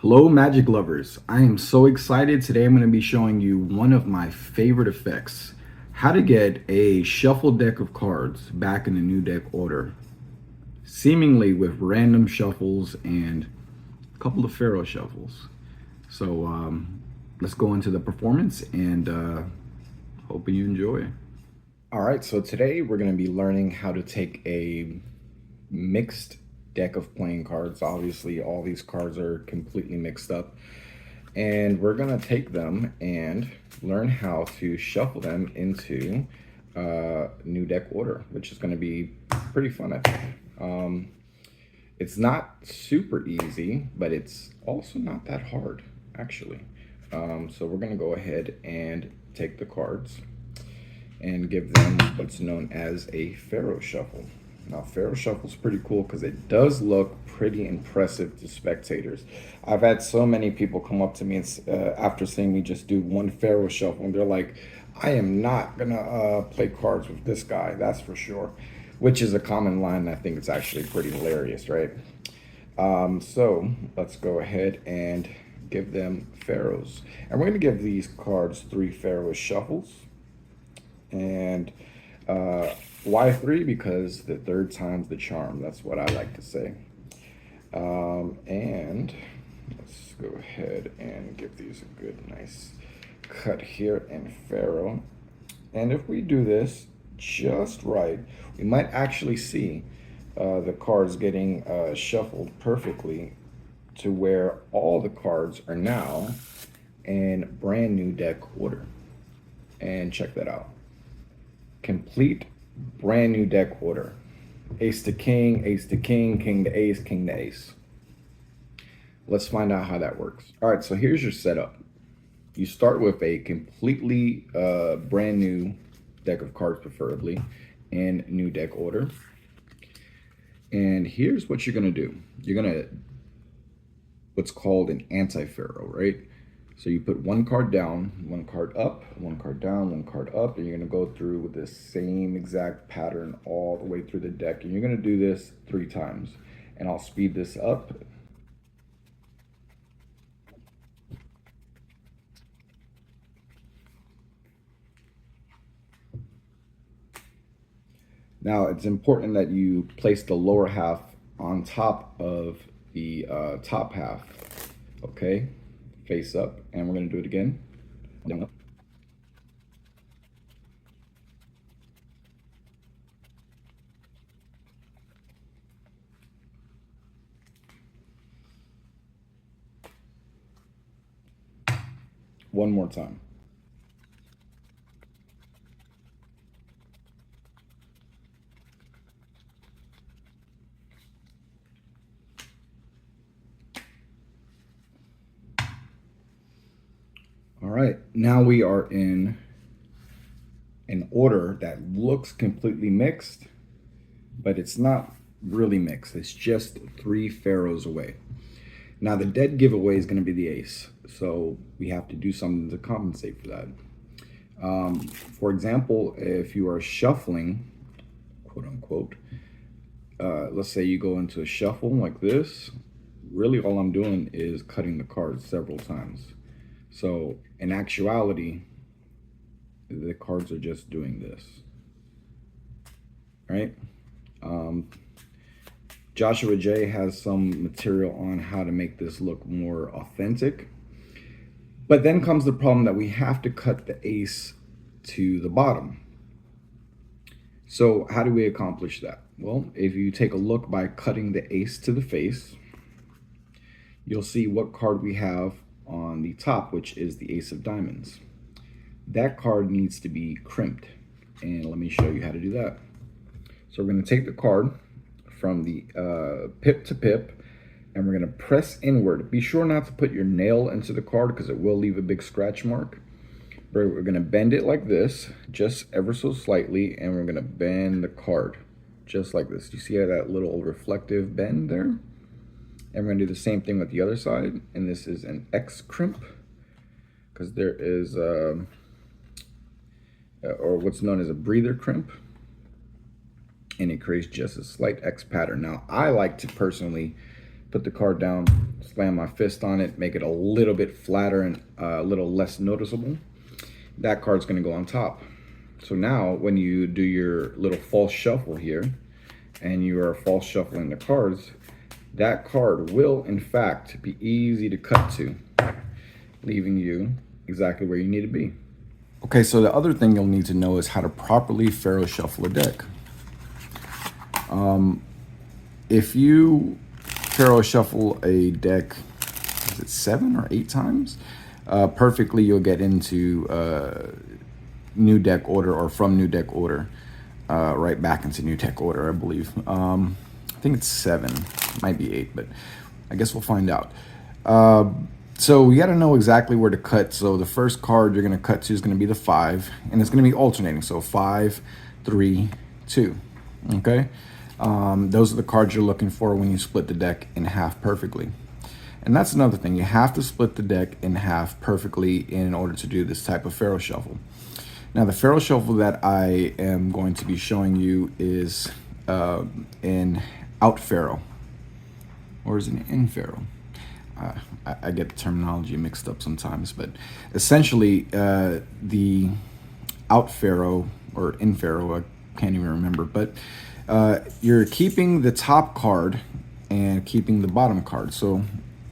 Hello, Magic lovers. I am so excited. Today I'm going to be showing you one of my favorite effects. How to get a shuffle deck of cards back in the new deck order. Seemingly with random shuffles and a couple of Pharaoh shuffles. So let's go into the performance and hope you enjoy. All right, so today we're going to be learning how to take a mixed deck of playing cards. Obviously, all these cards are completely mixed up. And we're going to take them and learn how to shuffle them into new deck order, which is going to be pretty fun, I think. It's not super easy, but it's also not that hard, actually. So we're going to go ahead and take the cards and give them what's known as a Pharaoh shuffle. Now, Pharaoh shuffle is pretty cool because it does look pretty impressive to spectators. I've had so many people come up to me and, after seeing me just do one Pharaoh shuffle, and they're like, I am not gonna play cards with this guy, that's for sure. Which is a common line, and I think it's actually pretty hilarious, right? So let's go ahead and give them Pharaohs. And we're gonna give these cards 3 Pharaoh shuffles. And why 3? Because the third time's the charm. That's what I like to say. And let's go ahead and give these a good, nice cut here in Pharaoh. And if we do this just right, we might actually see the cards getting shuffled perfectly to where all the cards are now in brand new deck order. And check that out. Complete brand new deck order. Ace to king, king to ace, king to ace. Let's find out how that works. All right, so here's your setup. You start with a completely brand new deck of cards, preferably in new deck order. And here's what you're gonna do. You're gonna what's called an anti-Pharaoh, right? So you put one card down, one card up, one card down, one card up, and you're gonna go through with the same exact pattern all the way through the deck. And you're gonna do this 3 times. And I'll speed this up. Now it's important that you place the lower half on top of the top half, okay? Face up, and we're gonna do it again. Down, up. One more time. All right, now we are in an order that looks completely mixed, but it's not really mixed. It's just 3 Pharaohs away. Now the dead giveaway is going to be the ace, so we have to do something to compensate for that. For example, if you are shuffling, quote unquote, let's say you go into a shuffle like this, really all I'm doing is cutting the cards several times. So in actuality, the cards are just doing this, right? Joshua J has some material on how to make this look more authentic. But then comes the problem that we have to cut the ace to the bottom. So how do we accomplish that? Well, if you take a look by cutting the ace to the face, you'll see what card we have on the top, which is the ace of diamonds. That card needs to be crimped, and let me show you how to do that. So we're going to take the card from the pip to pip, and we're going to press inward. Be sure not to put your nail into the card because it will leave a big scratch mark. We're going to bend it like this, just ever so slightly, and we're going to bend the card just like this. Do you see that little reflective bend there? And we're going to do the same thing with the other side, and this is an X crimp because there is or what's known as a breather crimp, and it creates just a slight X pattern. Now I like to personally put the card down, slam my fist on it, make it a little bit flatter and a little less noticeable. That card's going to go on top. So now when you do your little false shuffle here and you are false shuffling the cards, that card will in fact be easy to cut to, leaving you exactly where you need to be. Okay, so the other thing you'll need to know is how to properly Pharaoh shuffle a deck. If you Pharaoh shuffle a deck, is it 7 or 8 times? Perfectly, you'll get into new deck order, or from new deck order, right back into new deck order, I believe. I think it's 7, it might be 8, but I guess we'll find out. So we got to know exactly where to cut. So the first card you're going to cut to is going to be the 5, and it's going to be alternating. So 5, 3, 2. Okay. Those are the cards you're looking for when you split the deck in half perfectly. And that's another thing. You have to split the deck in half perfectly in order to do this type of Pharaoh shuffle. Now, the Pharaoh shuffle that I am going to be showing you is in out Pharaoh, or is it in Pharaoh? I get the terminology mixed up sometimes, but essentially the out Pharaoh or in Pharaoh, I can't even remember, but you're keeping the top card and keeping the bottom card. So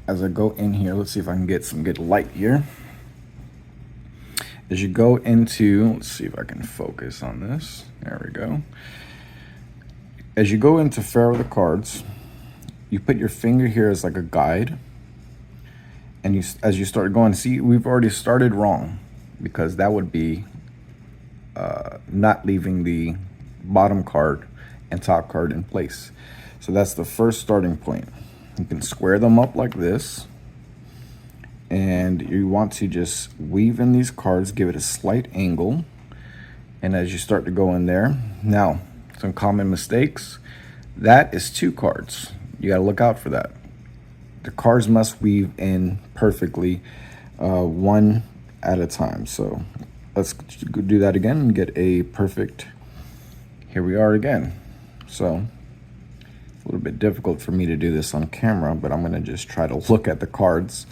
as I go in here, let's see if I can get some good light here. As you go into, let's see if I can focus on this. There we go. As you go into Pharaoh the cards, you put your finger here as like a guide. And you, as you start going, see, we've already started wrong, because that would be not leaving the bottom card and top card in place. So that's the first starting point. You can square them up like this, and you want to just weave in these cards, give it a slight angle. And as you start to go in there, now some common mistakes, that is 2 cards. You got to look out for that. The cards must weave in perfectly, one at a time. So let's do that again and get a perfect. Here we are again. So it's a little bit difficult for me to do this on camera, but I'm going to just try to look at the cards.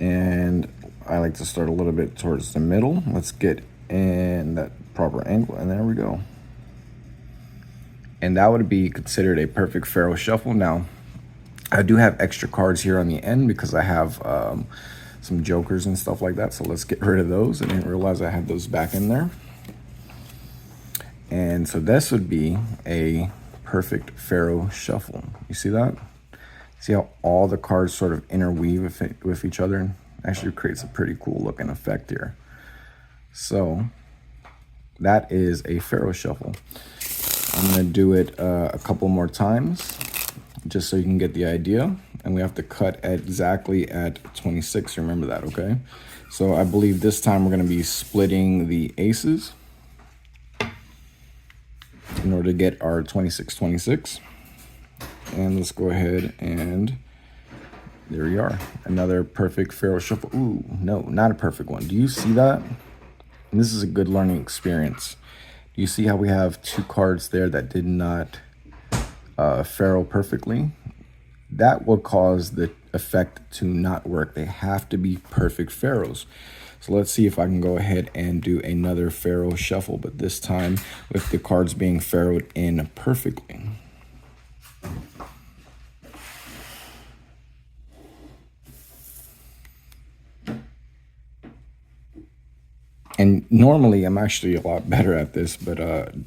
And I like to start a little bit towards the middle. Let's get in that proper angle, and there we go. And that would be considered a perfect Pharaoh shuffle. Now, I do have extra cards here on the end because I have some jokers and stuff like that. So let's get rid of those. I didn't realize I had those back in there. And so this would be a perfect Pharaoh shuffle. You see that? See how all the cards sort of interweave with each other? Actually creates a pretty cool looking effect here. So that is a Pharaoh shuffle. I'm going to do it a couple more times, just so you can get the idea. And we have to cut exactly at 26. Remember that, okay? So I believe this time we're going to be splitting the aces in order to get our 26-26. And let's go ahead and there we are. Another perfect Pharaoh shuffle. Ooh, no, not a perfect one. Do you see that? And this is a good learning experience. Do you see how we have 2 cards there that did not Pharaoh perfectly? That will cause the effect to not work. They have to be perfect Pharaohs. So let's see if I can go ahead and do another Pharaoh shuffle, but this time with the cards being Pharaohed in perfectly. And normally I'm actually a lot better at this, but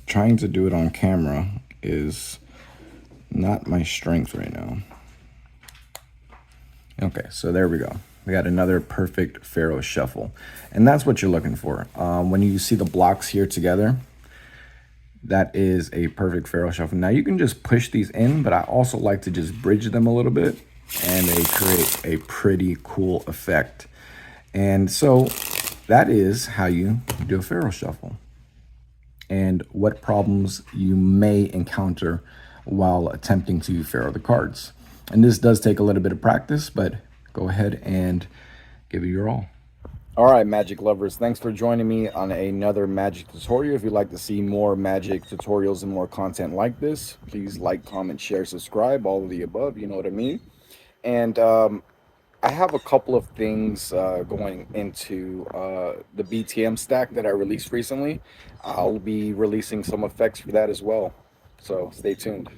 trying to do it on camera is not my strength right now. Okay, so there we go. We got another perfect Pharaoh shuffle. And that's what you're looking for. When you see the blocks here together, that is a perfect Pharaoh shuffle. Now you can just push these in, but I also like to just bridge them a little bit, and they create a pretty cool effect. And so that is how you do a Pharaoh shuffle, and what problems you may encounter while attempting to Pharaoh the cards. And this does take a little bit of practice, but go ahead and give it your all. All right, Magic lovers, thanks for joining me on another Magic tutorial. If you'd like to see more Magic tutorials and more content like this, please like, comment, share, subscribe, all of the above, you know what I mean. And I have a couple of things going into the BTM stack that I released recently. I'll be releasing some effects for that as well. So stay tuned.